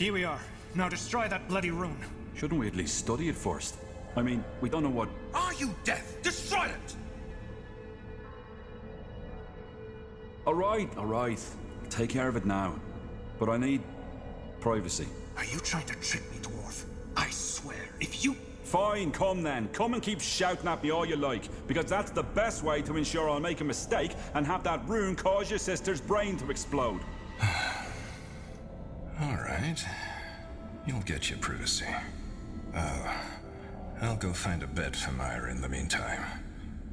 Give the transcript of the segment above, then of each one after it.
Here we are. Now destroy that bloody rune. Shouldn't we at least study it first? I mean, we don't know what... Are you deaf? Destroy it! Alright. Take care of it now. But I need... privacy. Are you trying to trick me, dwarf? I swear, if you... Fine, come then. Come and keep shouting at me all you like, because that's the best way to ensure I'll make a mistake and have that rune cause your sister's brain to explode. Alright. You'll get your privacy. I'll go find a bed for Myra in the meantime.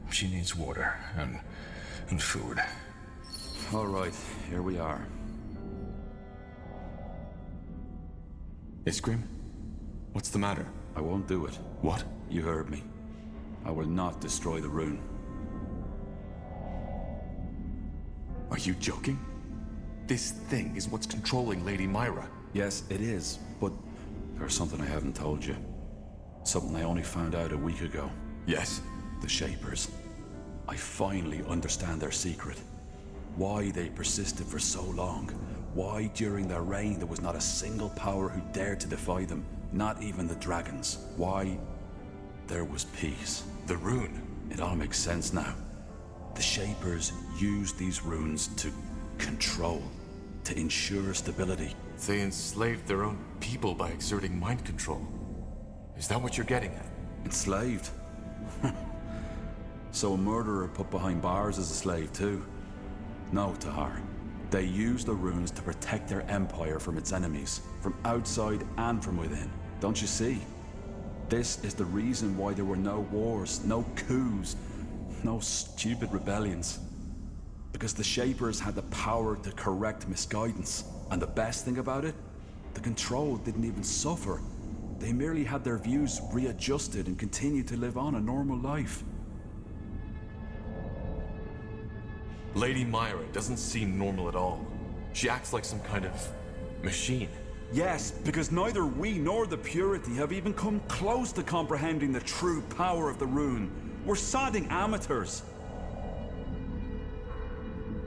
She needs water and food. Alright, here we are. Iskrim? What's the matter? I won't do it. What? You heard me. I will not destroy the rune. Are you joking? This thing is what's controlling Lady Myra. Yes, it is, but there's something I haven't told you. Something I only found out a week ago. Yes? The Shapers. I finally understand their secret. Why they persisted for so long. Why during their reign there was not a single power who dared to defy them. Not even the dragons. Why there was peace. The rune. It all makes sense now. The Shapers used these runes to control, to ensure stability. They enslaved their own people by exerting mind control. Is that what you're getting at? Enslaved? So a murderer put behind bars is a slave too? No, Tahar. They used the runes to protect their empire from its enemies, from outside and from within. Don't you see? This is the reason why there were no wars, no coups, no stupid rebellions. Because the Shapers had the power to correct misguidance. And the best thing about it? The Control didn't even suffer. They merely had their views readjusted and continued to live on a normal life. Lady Myra doesn't seem normal at all. She acts like some kind of machine. Yes, because neither we nor the Purity have even come close to comprehending the true power of the rune. We're sodding amateurs.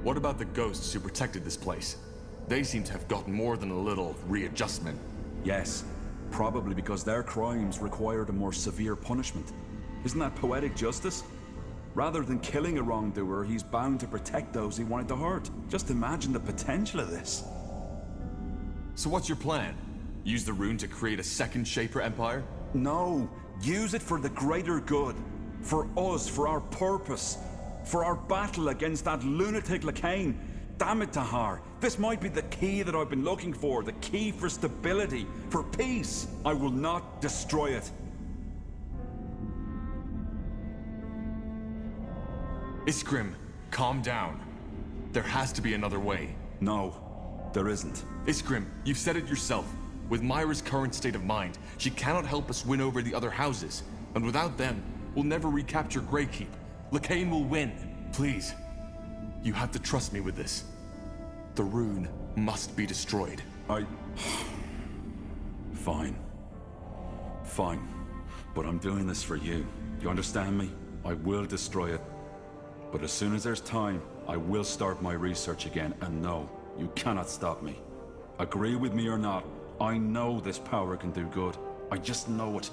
What about the ghosts who protected this place? They seem to have gotten more than a little readjustment. Yes, probably because their crimes required a more severe punishment. Isn't that poetic justice? Rather than killing a wrongdoer, he's bound to protect those he wanted to hurt. Just imagine the potential of this. So what's your plan? Use the rune to create a second Shaper Empire? No, use it for the greater good. For us, for our purpose. For our battle against that lunatic Lacane. Damn it, Tahar. This might be the key that I've been looking for. The key for stability, for peace. I will not destroy it. Iskrim, calm down. There has to be another way. No, there isn't. Iskrim, you've said it yourself. With Myra's current state of mind, she cannot help us win over the other houses. And without them, we'll never recapture Greykeep. Lacane will win. Please, you have to trust me with this. The rune must be destroyed. Fine. Fine. But I'm doing this for you. You understand me? I will destroy it. But as soon as there's time, I will start my research again, and no, you cannot stop me. Agree with me or not, I know this power can do good. I just know it.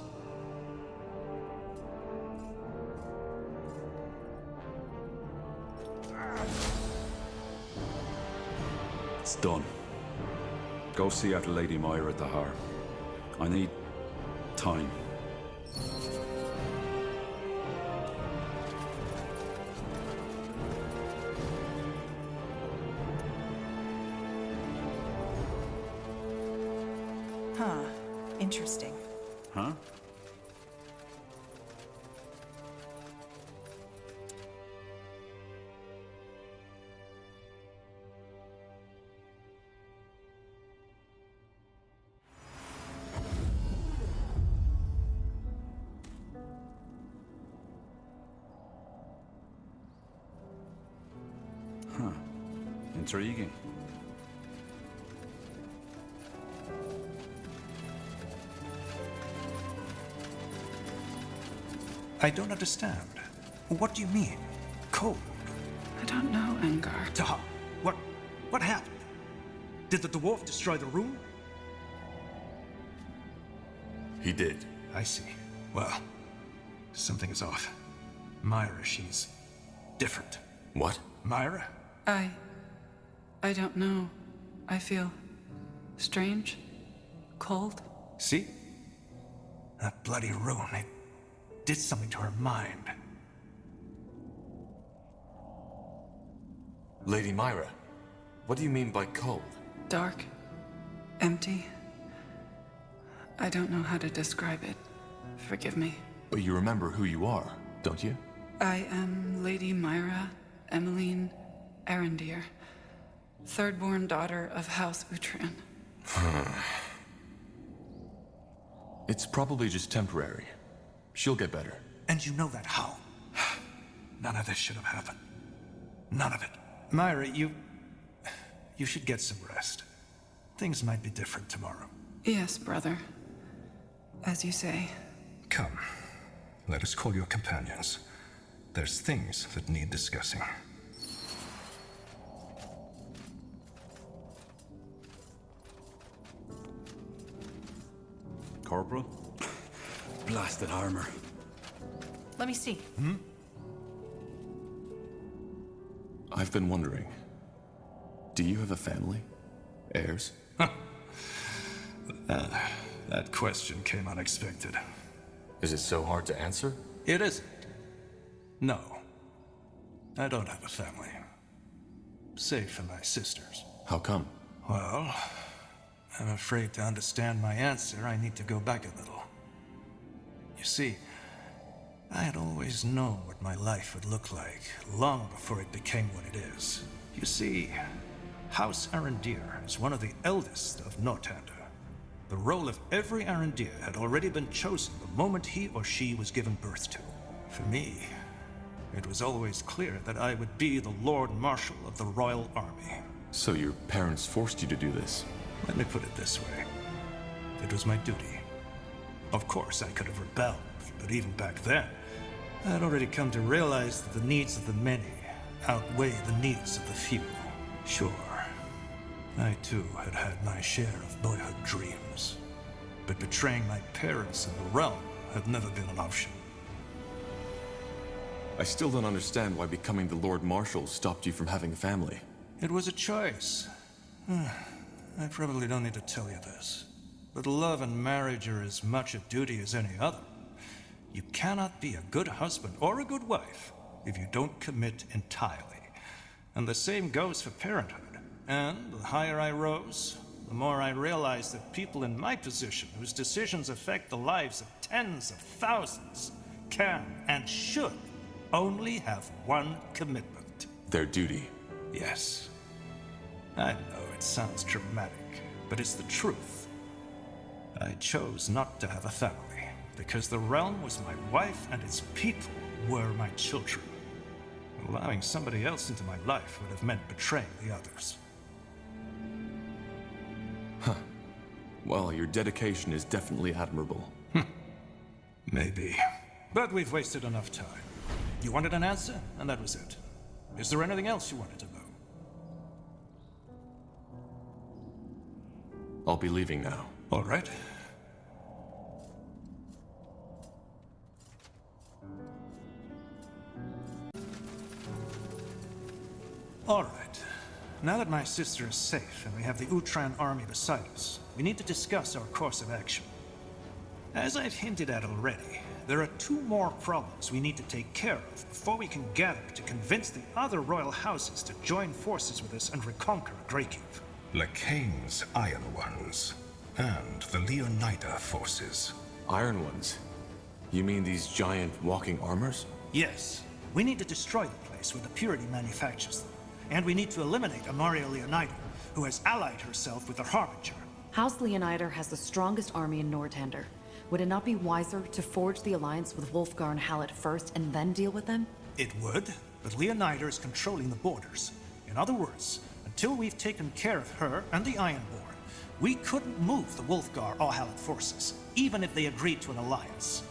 It's done. Go see after Lady Myra at the Har. I need time. Huh. Interesting. Huh? Huh. Intriguing. I don't understand. What do you mean? Cold? I don't know, Angar. Tahar, what happened? Did the dwarf destroy the rune? he did. I see. Well, something is off. Myra, she's different. What? Myra? I don't know. I feel strange, cold. See? That bloody rune, it did something to her mind. Lady Myra, what do you mean by cold? Dark, empty. I don't know how to describe it. Forgive me. But you remember who you are, don't you? I am Lady Myra Emmeline Arendir, third-born daughter of House Utran. It's probably just temporary. She'll get better. And you know that how? None of this should have happened. None of it. Myra, you should get some rest. Things might be different tomorrow. Yes, brother. As you say. Come, let us call your companions. There's things that need discussing. Corporal? Blasted armor. Let me see. I've been wondering, do you have a family? Heirs? That question came unexpected. Is it so hard to answer? It isn't. No. I don't have a family. Save for my sisters. How come? Well, I'm afraid to understand my answer, I need to go back a little. You see, I had always known what my life would look like, long before it became what it is. You see, House Arendir is one of the eldest of Northander. The role of every Arendir had already been chosen the moment he or she was given birth to. For me, it was always clear that I would be the Lord Marshal of the Royal Army. So your parents forced you to do this? Let me put it this way. It was my duty. Of course, I could have rebelled, but even back then, I had already come to realize that the needs of the many outweigh the needs of the few. Sure, I too had had my share of boyhood dreams, but betraying my parents and the realm had never been an option. I still don't understand why becoming the Lord Marshal stopped you from having a family. It was a choice. I probably don't need to tell you this, but love and marriage are as much a duty as any other. You cannot be a good husband or a good wife if you don't commit entirely. And the same goes for parenthood. And the higher I rose, the more I realized that people in my position, whose decisions affect the lives of tens of thousands, can and should only have one commitment. Their duty. Yes. I know it sounds dramatic, but it's the truth. I chose not to have a family, because the realm was my wife and its people were my children. Allowing somebody else into my life would have meant betraying the others. Well, your dedication is definitely admirable. Maybe. But we've wasted enough time. You wanted an answer, and that was it. Is there anything else you wanted to know? I'll be leaving now. All right. All right. Now that my sister is safe and we have the Utran army beside us, we need to discuss our course of action. As I've hinted at already, there are two more problems we need to take care of before we can gather to convince the other royal houses to join forces with us and reconquer Greykeep. Lakane's Iron Ones, and the Leonida forces. Iron Ones? You mean these giant walking armors? Yes. We need to destroy the place where the Purity manufactures them. And we need to eliminate Amaria Leonida, who has allied herself with the Harbinger. House Leonider has the strongest army in Northander. Would it not be wiser to forge the alliance with Wulfgar and Hallett first and then deal with them? It would, but Leonider is controlling the borders. In other words, until we've taken care of her and the Ironborn, we couldn't move the Wulfgar or Hallett forces, even if they agreed to an alliance.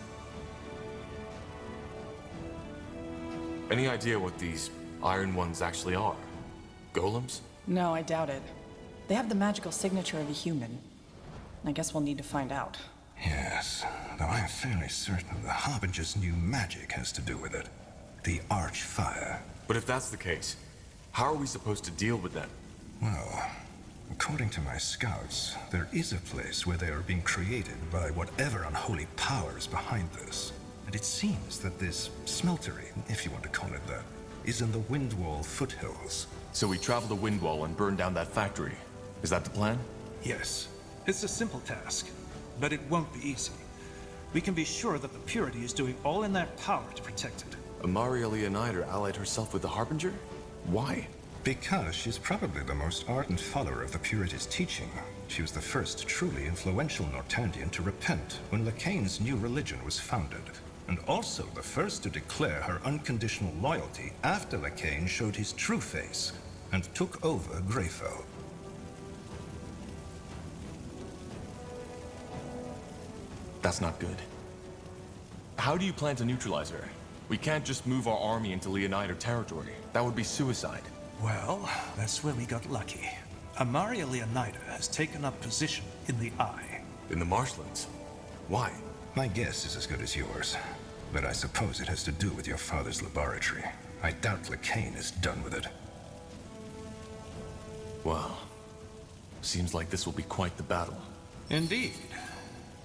Any idea what these Iron Ones actually are? Golems? No, I doubt it. They have the magical signature of a human. I guess we'll need to find out. Yes, though I am fairly certain the Harbinger's new magic has to do with it. The Archfire. But if that's the case, how are we supposed to deal with them? Well, according to my scouts, there is a place where they are being created by whatever unholy power is behind this. And it seems that this smeltery, if you want to call it that, is in the Windwall foothills. So we travel the Windwall and burn down that factory. Is that the plan? Yes. It's a simple task, but it won't be easy. We can be sure that the Purity is doing all in their power to protect it. Amaria Leonider allied herself with the Harbinger? Why? Because she's probably the most ardent follower of the Purity's teaching. She was the first truly influential Nortandian to repent when Lekain's new religion was founded, and also the first to declare her unconditional loyalty after Lekain showed his true face and took over Greyfell. That's not good. How do you plan to neutralize her? We can't just move our army into Leonider territory. That would be suicide. Well, that's where we got lucky. Amaria Leonider has taken up position in the Eye. In the marshlands? Why? My guess is as good as yours, but I suppose it has to do with your father's laboratory. I doubt Lekain is done with it. Well, seems like this will be quite the battle. Indeed.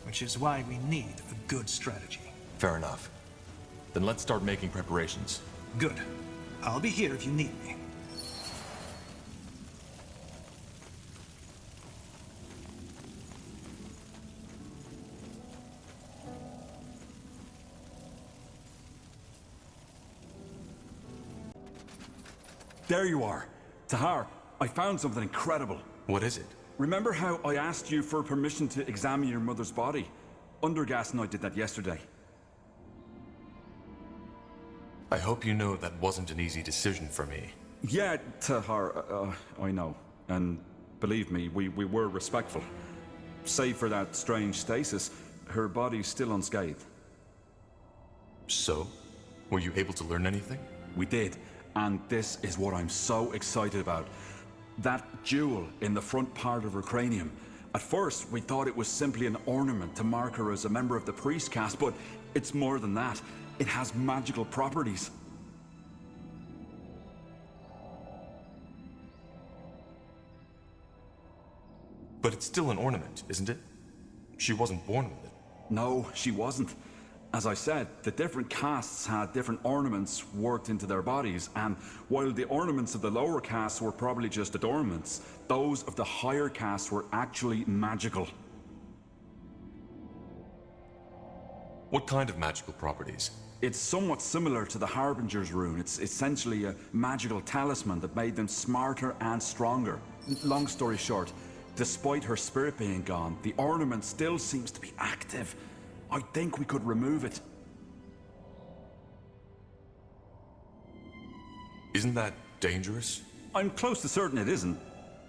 Which is why we need a good strategy. Fair enough. Then let's start making preparations. Good. I'll be here if you need me. There you are. Tahar, I found something incredible. What is it? Remember how I asked you for permission to examine your mother's body? Undergas and I did that yesterday. I hope you know that wasn't an easy decision for me. Yeah, Tahar, I know. And believe me, we were respectful. Save for that strange stasis, her body's still unscathed. So? Were you able to learn anything? We did, and this is what I'm so excited about. That jewel in the front part of her cranium. At first, we thought it was simply an ornament to mark her as a member of the priest caste, but it's more than that. It has magical properties. But it's still an ornament, isn't it? She wasn't born with it. No, she wasn't. As I said, the different castes had different ornaments worked into their bodies, and while the ornaments of the lower castes were probably just adornments, those of the higher castes were actually magical. What kind of magical properties? It's somewhat similar to the Harbinger's rune. It's essentially a magical talisman that made them smarter and stronger. Long story short, despite her spirit being gone, the ornament still seems to be active. I think we could remove it. Isn't that dangerous? I'm close to certain it isn't.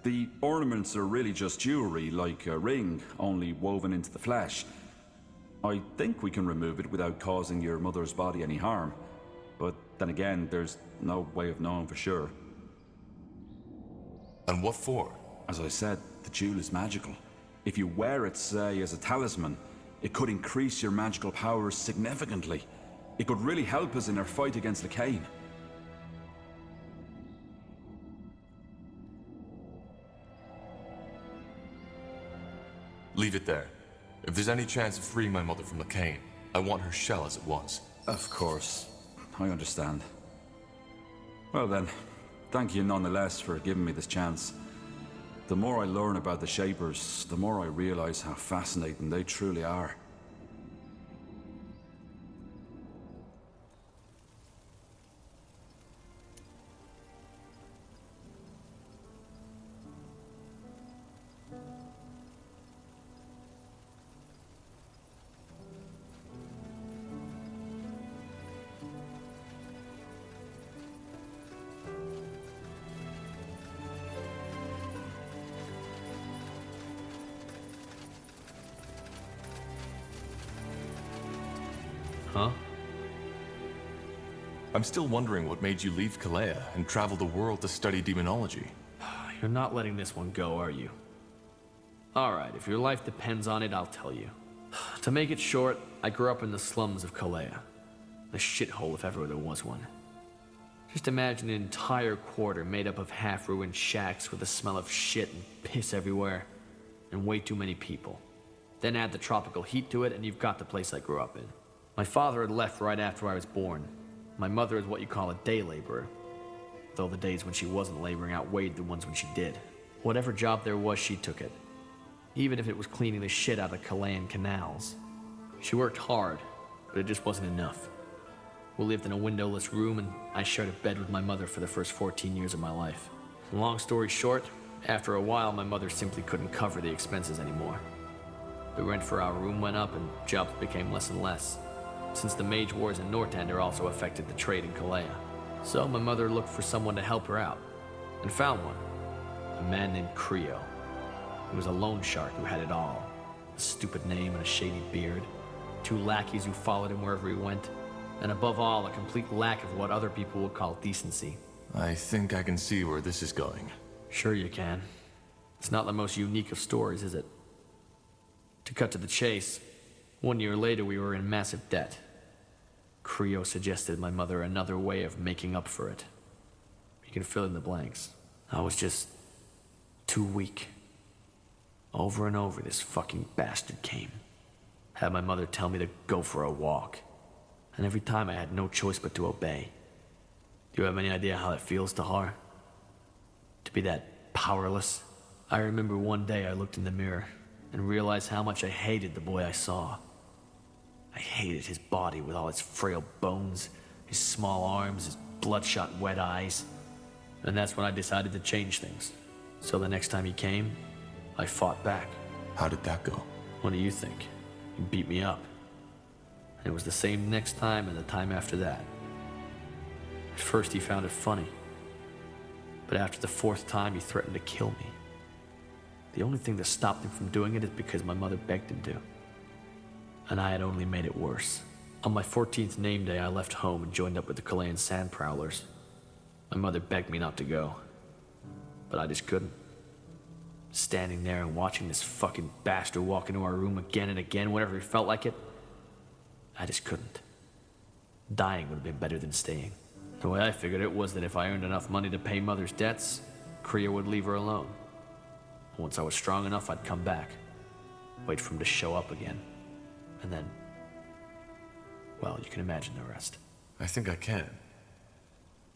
The ornaments are really just jewelry, like a ring, only woven into the flesh. I think we can remove it without causing your mother's body any harm. But then again, there's no way of knowing for sure. And what for? As I said, the jewel is magical. If you wear it, say, as a talisman, it could increase your magical powers significantly. It could really help us in our fight against Lekain. Leave it there. If there's any chance of freeing my mother from Lekain, I want her shell as it was. Of course. I understand. Well then, thank you nonetheless for giving me this chance. The more I learn about the Shapers, the more I realize how fascinating they truly are. Huh? I'm still wondering what made you leave Kalea and travel the world to study demonology. You're not letting this one go, are you? Alright, if your life depends on it, I'll tell you. To make it short, I grew up in the slums of Kalea. A shithole if ever there was one. Just imagine an entire quarter made up of half-ruined shacks with the smell of shit and piss everywhere, and way too many people. Then add the tropical heat to it, and you've got the place I grew up in. My father had left right after I was born. My mother is what you call a day laborer, though the days when she wasn't laboring outweighed the ones when she did. Whatever job there was, she took it. Even if it was cleaning the shit out of Kalaean canals. She worked hard, but it just wasn't enough. We lived in a windowless room, and I shared a bed with my mother for the first 14 years of my life. Long story short, after a while, my mother simply couldn't cover the expenses anymore. The rent for our room went up, and jobs became less and less, since the mage wars in Northander also affected the trade in Kalea. So my mother looked for someone to help her out, and found one. A man named Creo. He was a loan shark who had it all. A stupid name and a shady beard. 2 lackeys who followed him wherever he went. And above all, a complete lack of what other people would call decency. I think I can see where this is going. Sure you can. It's not the most unique of stories, is it? To cut to the chase, 1 year later we were in massive debt. Creo suggested my mother another way of making up for it. You can fill in the blanks. I was just too weak. Over and over this fucking bastard came. Had my mother tell me to go for a walk. And every time I had no choice but to obey. Do you have any idea how that feels, Tahar? To be that powerless? I remember one day I looked in the mirror and realized how much I hated the boy I saw. I hated his body with all its frail bones, his small arms, his bloodshot wet eyes. And that's when I decided to change things. So the next time he came, I fought back. How did that go? What do you think? He beat me up. And it was the same next time and the time after that. At first he found it funny. But after the 4th time he threatened to kill me. The only thing that stopped him from doing it is because my mother begged him to. And I had only made it worse. On my 14th name day I left home and joined up with the Kalaean sand prowlers. My mother begged me not to go. But I just couldn't. Standing there and watching this fucking bastard walk into our room again and again whenever he felt like it. I just couldn't. Dying would have been better than staying. The way I figured it was that if I earned enough money to pay Mother's debts, Creo would leave her alone. Once I was strong enough, I'd come back. Wait for him to show up again. And then... well, you can imagine the rest. I think I can.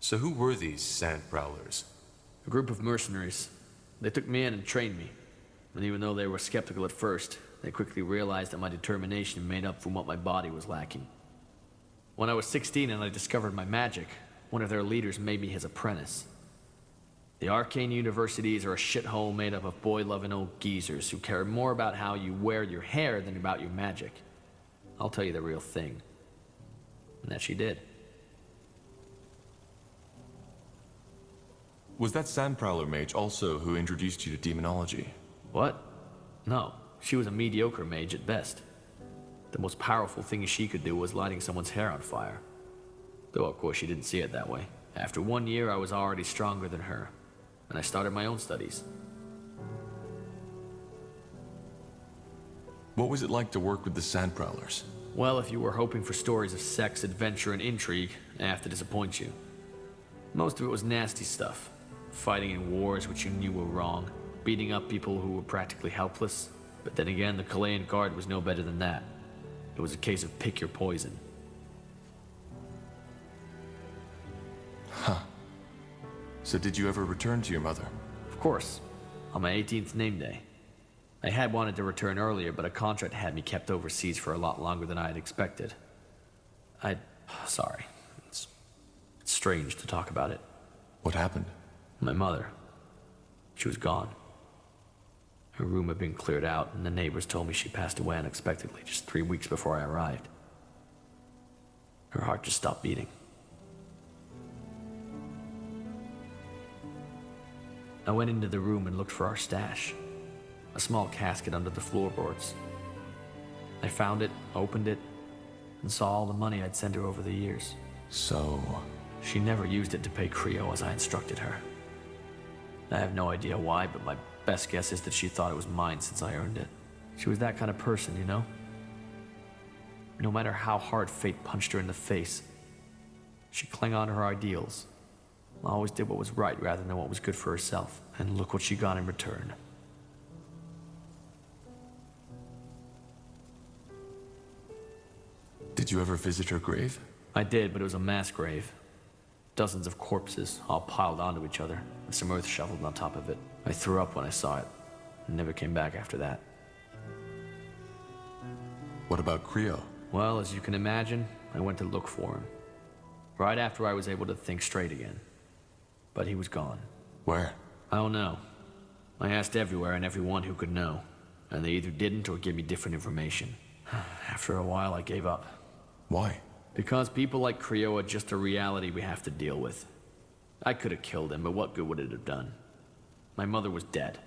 So who were these sand prowlers? A group of mercenaries. They took me in and trained me. And even though they were skeptical at first, they quickly realized that my determination made up for what my body was lacking. When I was 16 and I discovered my magic, one of their leaders made me his apprentice. The arcane universities are a shithole made up of boy-loving old geezers who care more about how you wear your hair than about your magic. I'll tell you the real thing. And that she did. Was that sand prowler mage also who introduced you to demonology? What? No. She was a mediocre mage at best. The most powerful thing she could do was lighting someone's hair on fire. Though of course she didn't see it that way. After 1 year I was already stronger than her, and I started my own studies. What was it like to work with the sand prowlers? Well, if you were hoping for stories of sex, adventure, and intrigue, I have to disappoint you. Most of it was nasty stuff. Fighting in wars which you knew were wrong, beating up people who were practically helpless. But then again, the Kalaean Guard was no better than that. It was a case of pick your poison. Huh. So did you ever return to your mother? Of course. On my 18th name day. I had wanted to return earlier, but a contract had me kept overseas for a lot longer than I had expected. Sorry. It's strange to talk about it. What happened? My mother. She was gone. Her room had been cleared out, and the neighbors told me she passed away unexpectedly just 3 weeks before I arrived. Her heart just stopped beating. I went into the room and looked for our stash. A small casket under the floorboards. I found it, opened it, and saw all the money I'd sent her over the years. So... she never used it to pay Creo as I instructed her. I have no idea why, but my best guess is that she thought it was mine since I earned it. She was that kind of person, you know? No matter how hard fate punched her in the face, she clung on to her ideals. Always did what was right rather than what was good for herself. And look what she got in return. Did you ever visit her grave? I did, but it was a mass grave. Dozens of corpses, all piled onto each other, with some earth shoveled on top of it. I threw up when I saw it, and never came back after that. What about Creo? Well, as you can imagine, I went to look for him. Right after I was able to think straight again. But he was gone. Where? I don't know. I asked everywhere and everyone who could know, and they either didn't or gave me different information. After a while, I gave up. Why? Because people like Creo are just a reality we have to deal with. I could have killed him, but what good would it have done? My mother was dead,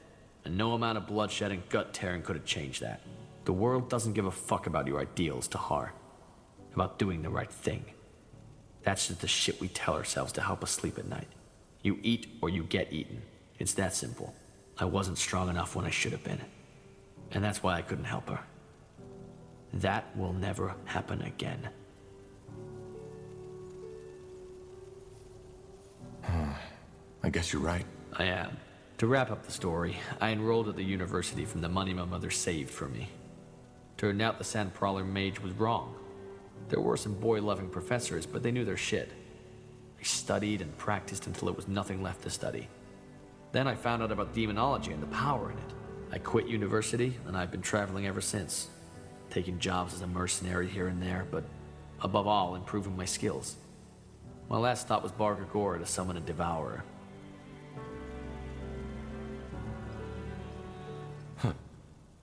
and no amount of bloodshed and gut tearing could have changed that. The world doesn't give a fuck about your ideals, Tahar. About doing the right thing. That's just the shit we tell ourselves to help us sleep at night. You eat or you get eaten. It's that simple. I wasn't strong enough when I should have been. And that's why I couldn't help her. That will never happen again. I guess you're right. I am. To wrap up the story, I enrolled at the university from the money my mother saved for me. Turned out the Sandprowler mage was wrong. There were some boy-loving professors, but they knew their shit. I studied and practiced until it was nothing left to study. Then I found out about demonology and the power in it. I quit university, and I've been traveling ever since. Taking jobs as a mercenary here and there, but above all, improving my skills. My last stop was Bar Gregora to summon a devourer.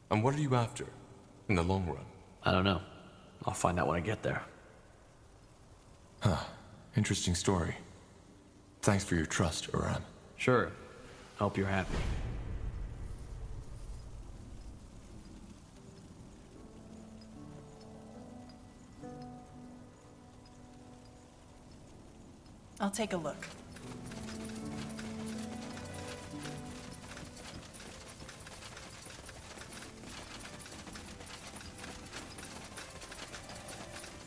And what are you after, in the long run? I don't know. I'll find out when I get there. Interesting story. Thanks for your trust, Uran. Sure. Hope you're happy. I'll take a look.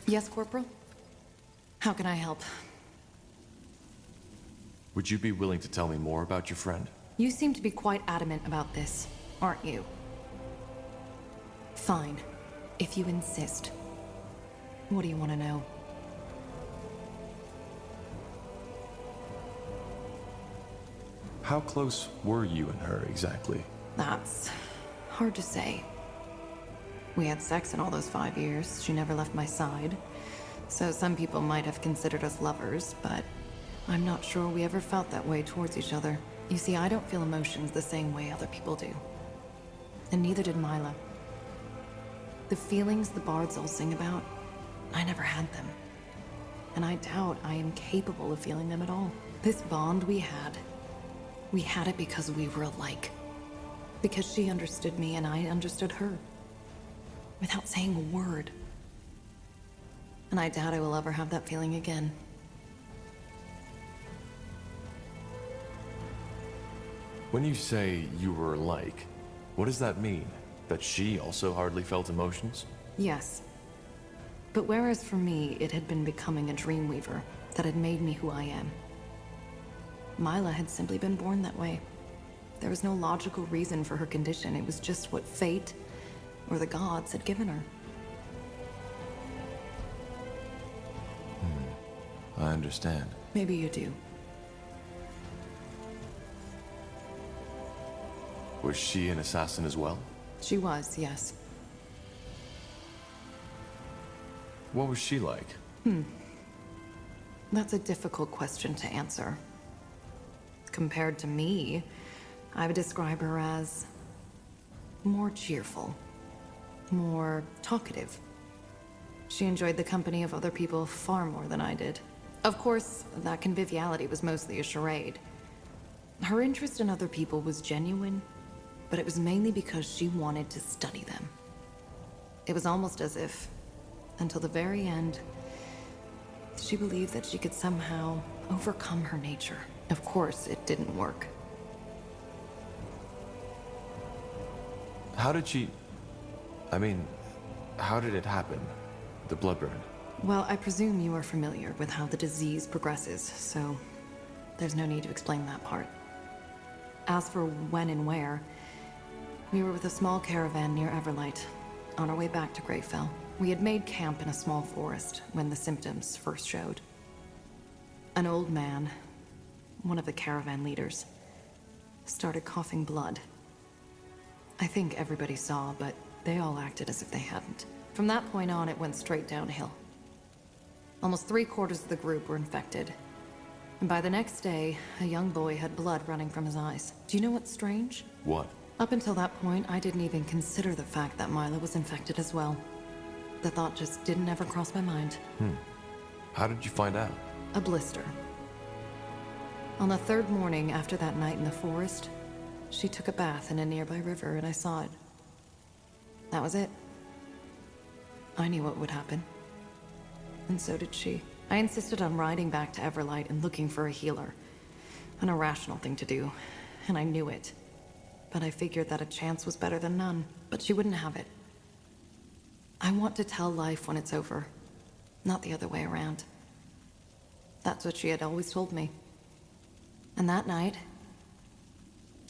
Yes, Corporal? How can I help? Would you be willing to tell me more about your friend? You seem to be quite adamant about this, aren't you? Fine, if you insist. What do you want to know? How close were you and her exactly? That's hard to say. We had sex in all those 5 years. She never left my side. So some people might have considered us lovers, but I'm not sure we ever felt that way towards each other. You see, I don't feel emotions the same way other people do. And neither did Mila. The feelings the bards all sing about, I never had them. And I doubt I am capable of feeling them at all. This bond we had it because we were alike. Because she understood me and I understood her. Without saying a word. And I doubt I will ever have that feeling again. When you say you were alike, what does that mean? That she also hardly felt emotions? Yes. But whereas for me, it had been becoming a dreamweaver that had made me who I am. Mila had simply been born that way. There was no logical reason for her condition. It was just what fate or the gods had given her. I understand. Maybe you do. Was she an assassin as well? She was, yes. What was she like? That's a difficult question to answer. Compared to me, I would describe her as more cheerful, more talkative. She enjoyed the company of other people far more than I did. Of course, that conviviality was mostly a charade. Her interest in other people was genuine, but it was mainly because she wanted to study them. It was almost as if, until the very end, she believed that she could somehow overcome her nature. Of course, it didn't work. How did she... I mean, how did it happen? the blood burn. Well, I presume you are familiar with how the disease progresses, so there's no need to explain that part. As for when and where, we were with a small caravan near Everlight, on our way back to Greyfell. We had made camp in a small forest when the symptoms first showed. An old man, one of the caravan leaders, started coughing blood. I think everybody saw, but they all acted as if they hadn't. From that point on, it went straight downhill. Almost 3/4 of the group were infected. And by the next day, a young boy had blood running from his eyes. Do you know what's strange? What? Up until that point, I didn't even consider the fact that Mila was infected as well. The thought just didn't ever cross my mind. How did you find out? A blister. On the 3rd morning after that night in the forest, she took a bath in a nearby river and I saw it. That was it. I knew what would happen. And so did she. I insisted on riding back to Everlight and looking for a healer. An irrational thing to do, and I knew it. But I figured that a chance was better than none. But she wouldn't have it. I want to tell life when it's over, not the other way around. That's what she had always told me. And that night,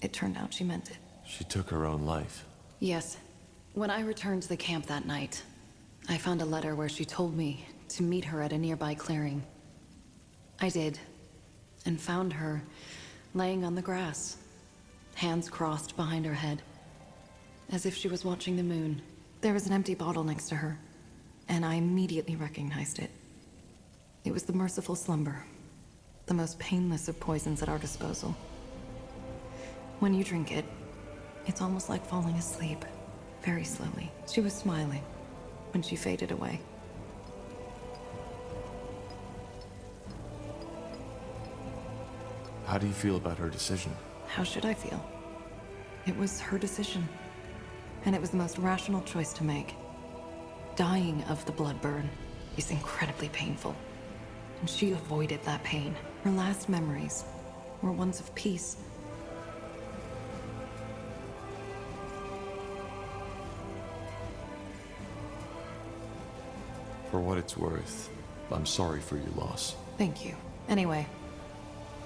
it turned out she meant it. She took her own life. Yes. When I returned to the camp that night, I found a letter where she told me to meet her at a nearby clearing. I did, and found her laying on the grass, hands crossed behind her head, as if she was watching the moon. There was an empty bottle next to her, and I immediately recognized it. It was the merciful slumber, the most painless of poisons at our disposal. When you drink it, it's almost like falling asleep, very slowly. She was smiling when she faded away. How do you feel about her decision? How should I feel? It was her decision, and it was the most rational choice to make. Dying of the blood burn is incredibly painful, and she avoided that pain. Her last memories were ones of peace. For what it's worth, I'm sorry for your loss. Thank you. Anyway,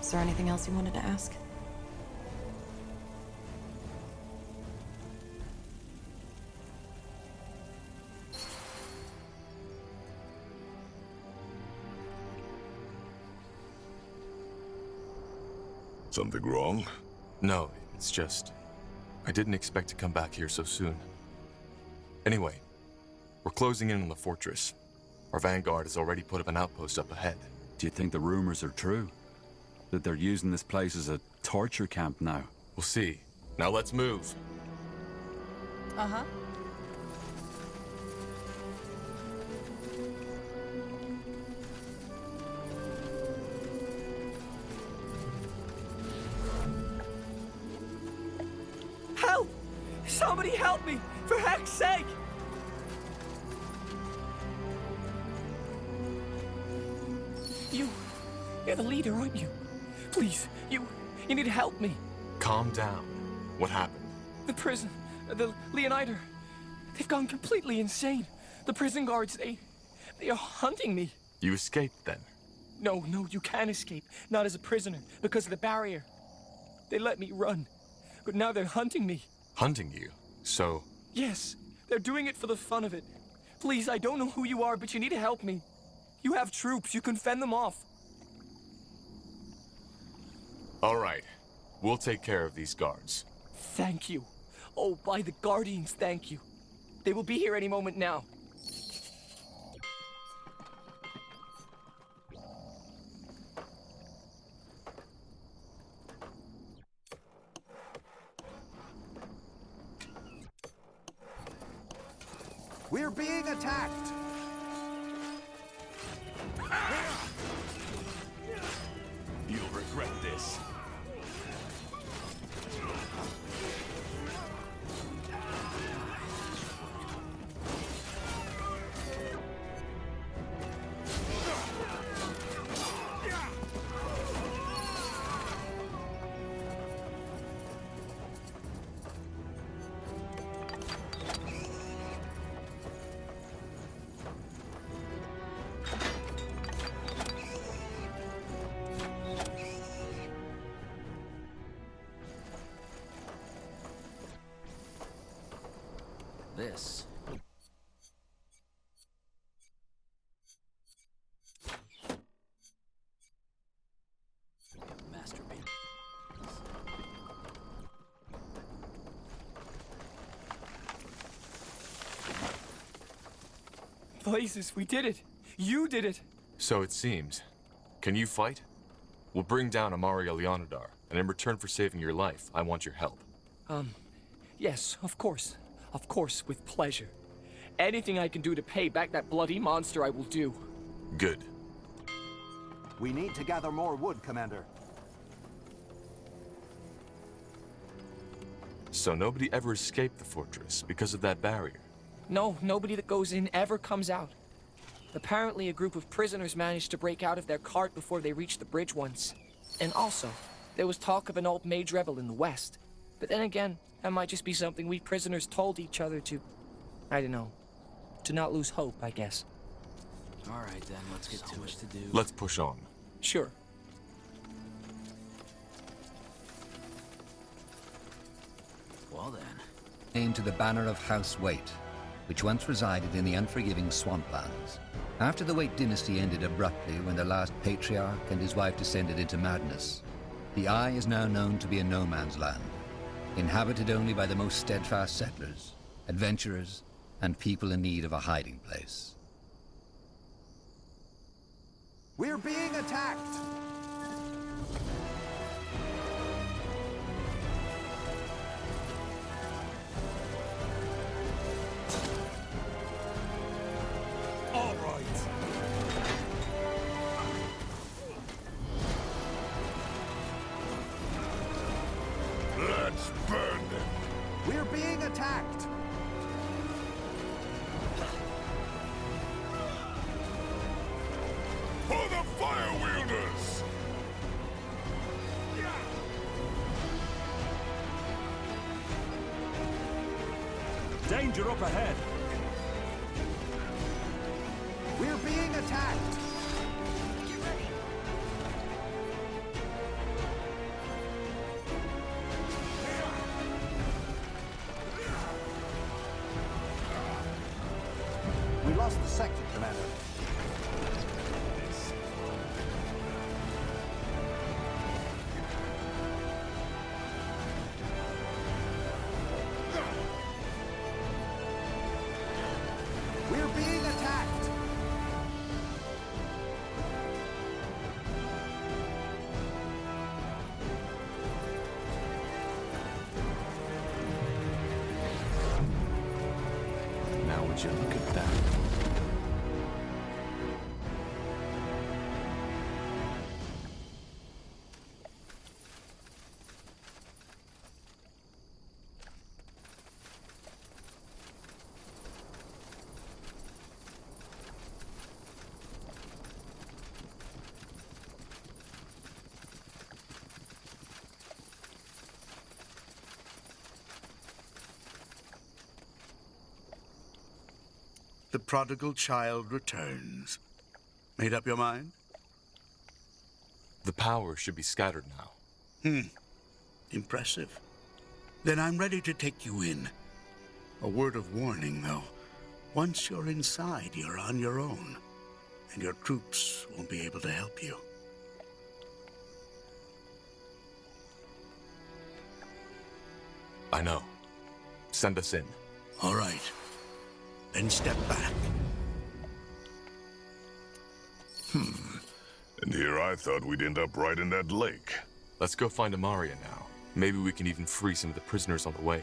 is there anything else you wanted to ask? Something wrong? No, it's just... I didn't expect to come back here so soon. Anyway, we're closing in on the fortress. Our vanguard has already put up an outpost up ahead. Do you think the rumors are true? That they're using this place as a torture camp now? We'll see. Now let's move. Uh-huh. Help! Somebody help me! For heck's sake! You're the leader, aren't you? Please, you need to help me. Calm down. What happened? The prison, the Leonider, they've gone completely insane. The prison guards, they are hunting me. You escaped then? No, you can't escape. Not as a prisoner, because of the barrier. They let me run, but now they're hunting me. Hunting you? So... Yes, they're doing it for the fun of it. Please, I don't know who you are, but you need to help me. You have troops, you can fend them off. All right. We'll take care of these guards. Thank you. Oh, by the Guardians, thank you. They will be here any moment now. We're being attacked! You'll regret this. this. Masterpiece. Blazes, we did it! You did it! So it seems. Can you fight? We'll bring down Amaria Leonidar, and in return for saving your life, I want your help. Yes, of course. Of course, with pleasure. Anything I can do to pay back that bloody monster, I will do. Good. We need to gather more wood, Commander. So nobody ever escaped the fortress because of that barrier? No, nobody that goes in ever comes out. Apparently, a group of prisoners managed to break out of their cart before they reached the bridge once. And also, there was talk of an old mage rebel in the west. But then again, that might just be something we prisoners told each other to... I don't know. To not lose hope, I guess. All right, then, let's get to it. To do. Let's push on. Sure. Well, then. Name to the banner of House Waite, which once resided in the unforgiving swamplands. After the Waite dynasty ended abruptly when the last patriarch and his wife descended into madness, the Eye is now known to be a no-man's land, inhabited only by the most steadfast settlers, adventurers, and people in need of a hiding place. We're being attacked! All right. Let's burn them. We're being attacked! For the fire wielders! Danger up ahead. We're being attacked! Get ready. We lost the sector, Commander. We're being attacked! Now would you look at that? The prodigal child returns. Made up your mind? The power should be scattered now. Impressive. Then I'm ready to take you in. A word of warning, though. Once you're inside, you're on your own. And your troops won't be able to help you. I know. Send us in. All right. Then step back. And here I thought we'd end up right in that lake. Let's go find Amaria now. Maybe we can even free some of the prisoners on the way.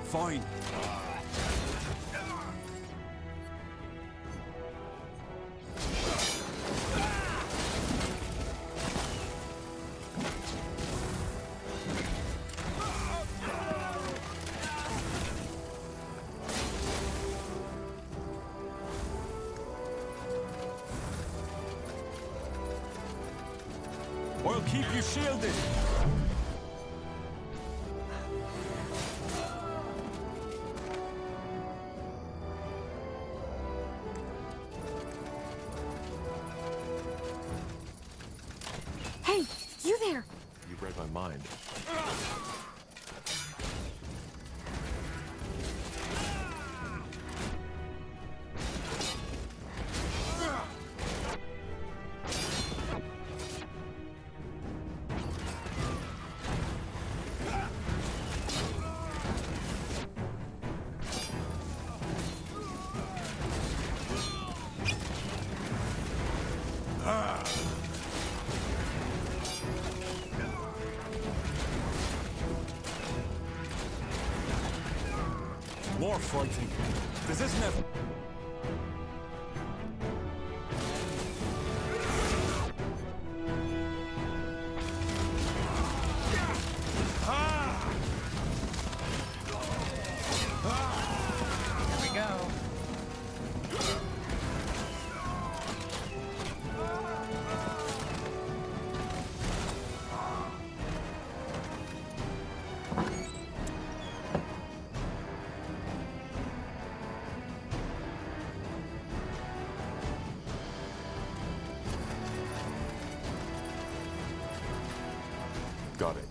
Fine. I'll keep you shielded. Hey, you there! You read my mind. More fighting. This isn't a... Here we go. Got it.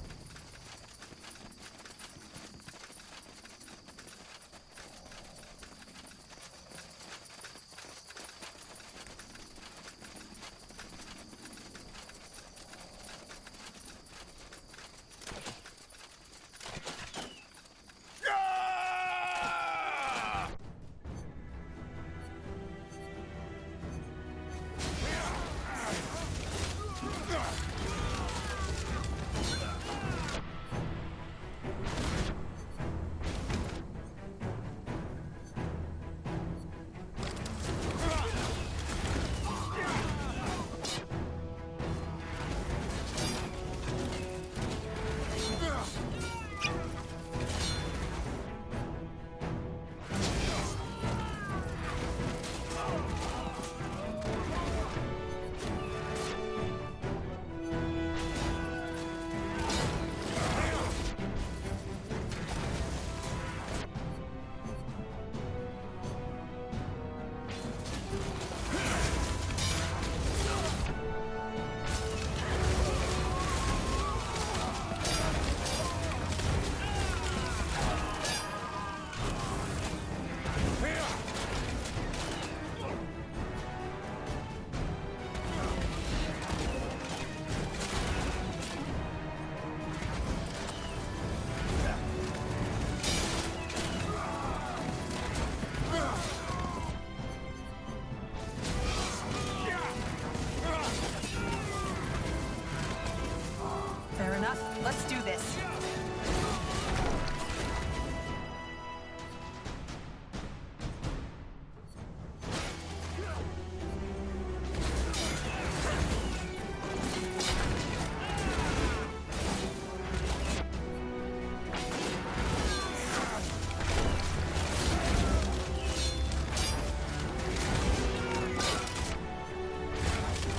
Fair enough. Let's do this.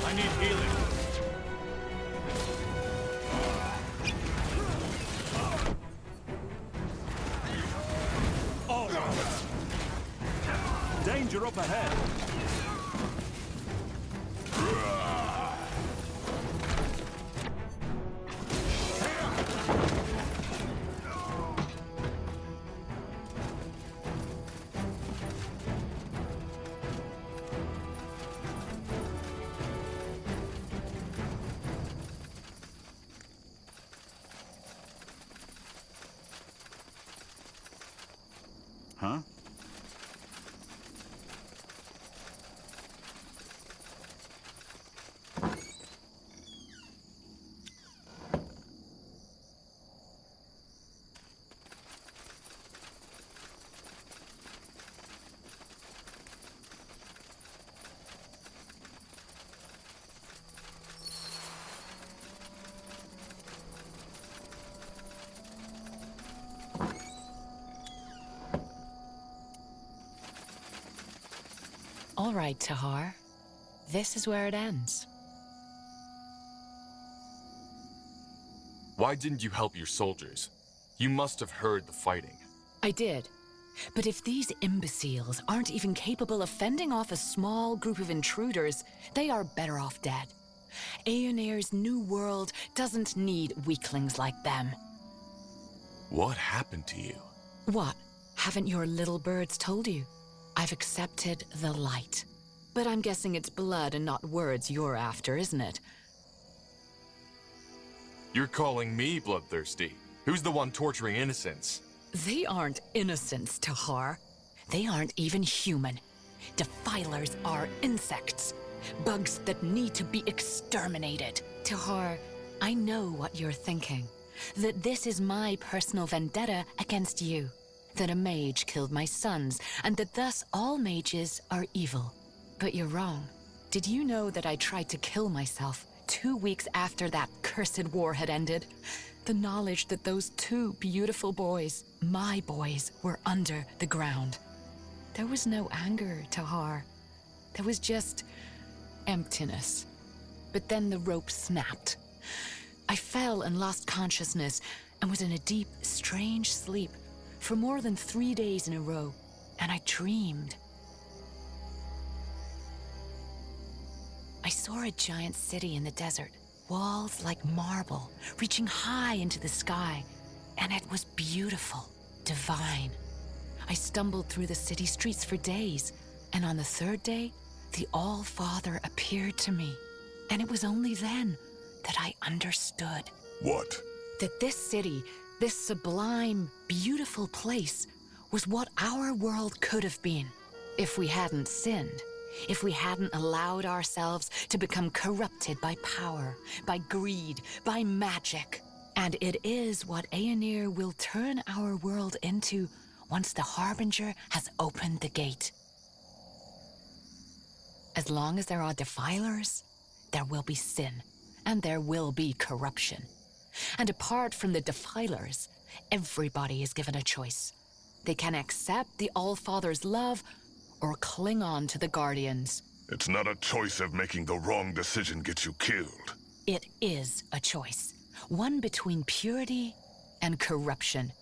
I need healing. All right. Danger up ahead. Huh? All right, Tahar. This is where it ends. Why didn't you help your soldiers? You must have heard the fighting. I did. But if these imbeciles aren't even capable of fending off a small group of intruders, they are better off dead. Aeonir's new world doesn't need weaklings like them. What happened to you? What? Haven't your little birds told you? I've accepted the light. But I'm guessing it's blood and not words you're after, isn't it? You're calling me bloodthirsty. Who's the one torturing innocents? They aren't innocents, Tahar. They aren't even human. Defilers are insects. Bugs that need to be exterminated. Tahar, I know what you're thinking. That this is my personal vendetta against you. That a mage killed my sons, and that thus all mages are evil. But you're wrong. Did you know that I tried to kill myself 2 weeks after that cursed war had ended? The knowledge that those 2 beautiful boys, my boys, were under the ground. There was no anger, Tahar. There was just emptiness. But then the rope snapped. I fell and lost consciousness and was in a deep, strange sleep for more than 3 days in a row, and I dreamed. I saw a giant city in the desert, walls like marble, reaching high into the sky, and it was beautiful, divine. I stumbled through the city streets for days, and on the 3rd day, the All-Father appeared to me, and it was only then that I understood. What? That this city, this sublime, beautiful place, was what our world could have been if we hadn't sinned, if we hadn't allowed ourselves to become corrupted by power, by greed, by magic. And it is what Aeonir will turn our world into once the Harbinger has opened the gate. As long as there are defilers, there will be sin, and there will be corruption. And apart from the defilers, everybody is given a choice. They can accept the All-Father's love or cling on to the Guardians. It's not a choice of making the wrong decision gets you killed. It is a choice. One between purity and corruption.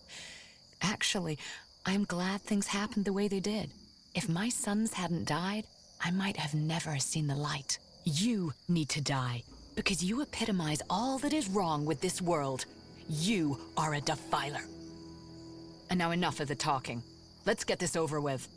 Actually, I'm glad things happened the way they did. If my sons hadn't died, I might have never seen the light. You need to die, because you epitomize all that is wrong with this world. You are a defiler. And now enough of the talking. Let's get this over with.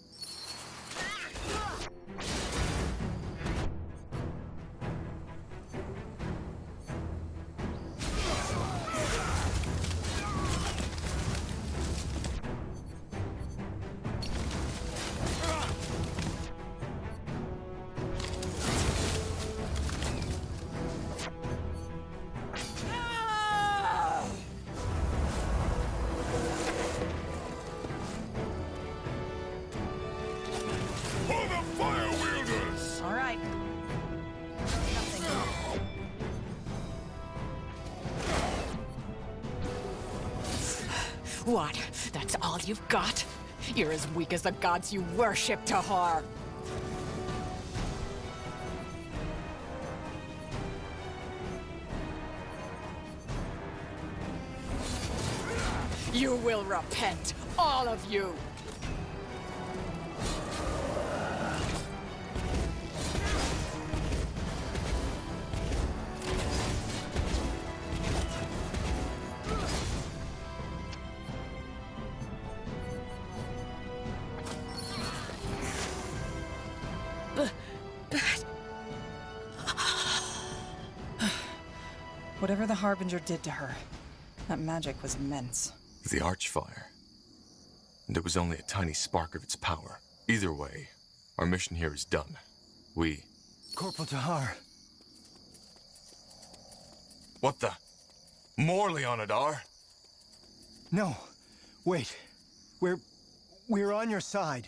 What? That's all you've got? You're as weak as the gods you worship, Tahar. You will repent, all of you! Whatever the Harbinger did to her, that magic was immense. The Archfire. And it was only a tiny spark of its power. Either way, our mission here is done. We... Corporal Tahar. What the? More Leonidar? No. Wait. We're on your side.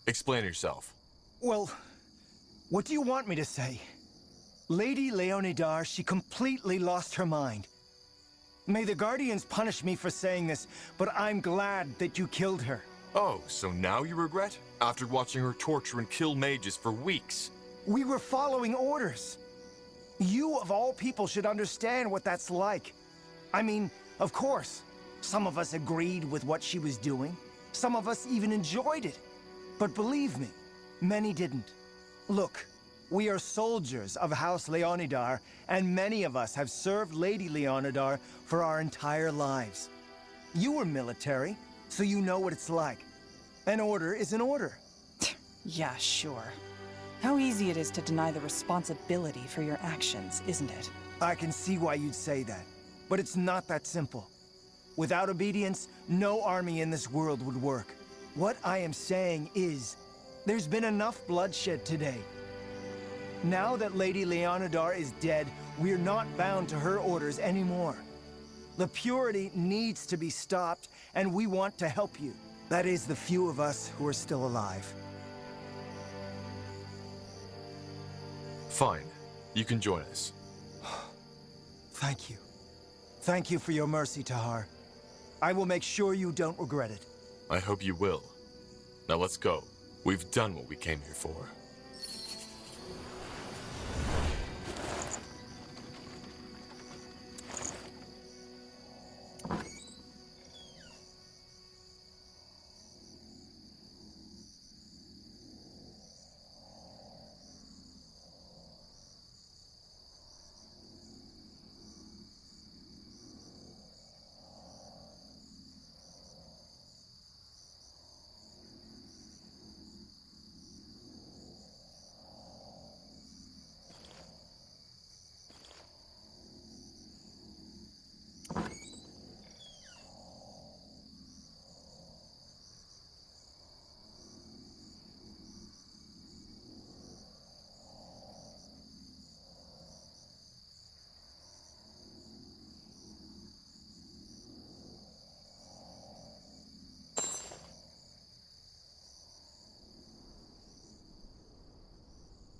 Explain yourself. Well, what do you want me to say? Lady Leonidar, she completely lost her mind. May the Guardians punish me for saying this, but I'm glad that you killed her. Oh, so now you regret? After watching her torture and kill mages for weeks? We were following orders. You, of all people, should understand what that's like. I mean, of course, some of us agreed with what she was doing. Some of us even enjoyed it. But believe me, many didn't. Look, we are soldiers of House Leonidar, and many of us have served Lady Leonidar for our entire lives. You were military, so you know what it's like. An order is an order. Yeah, sure. How easy it is to deny the responsibility for your actions, isn't it? I can see why you'd say that, but it's not that simple. Without obedience, no army in this world would work. What I am saying is, there's been enough bloodshed today. Now that Lady Leonidar is dead, we're not bound to her orders anymore. The purity needs to be stopped, and we want to help you. That is, the few of us who are still alive. Fine. You can join us. Thank you. Thank you for your mercy, Tahar. I will make sure you don't regret it. I hope you will. Now let's go. We've done what we came here for.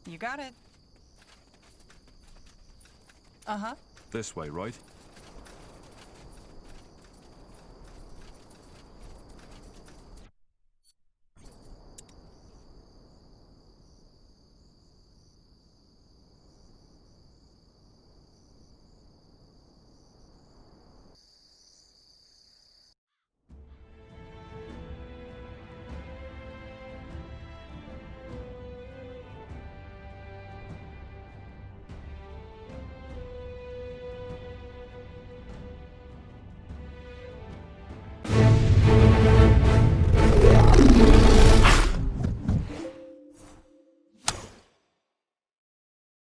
You got it. Uh-huh. This way, right?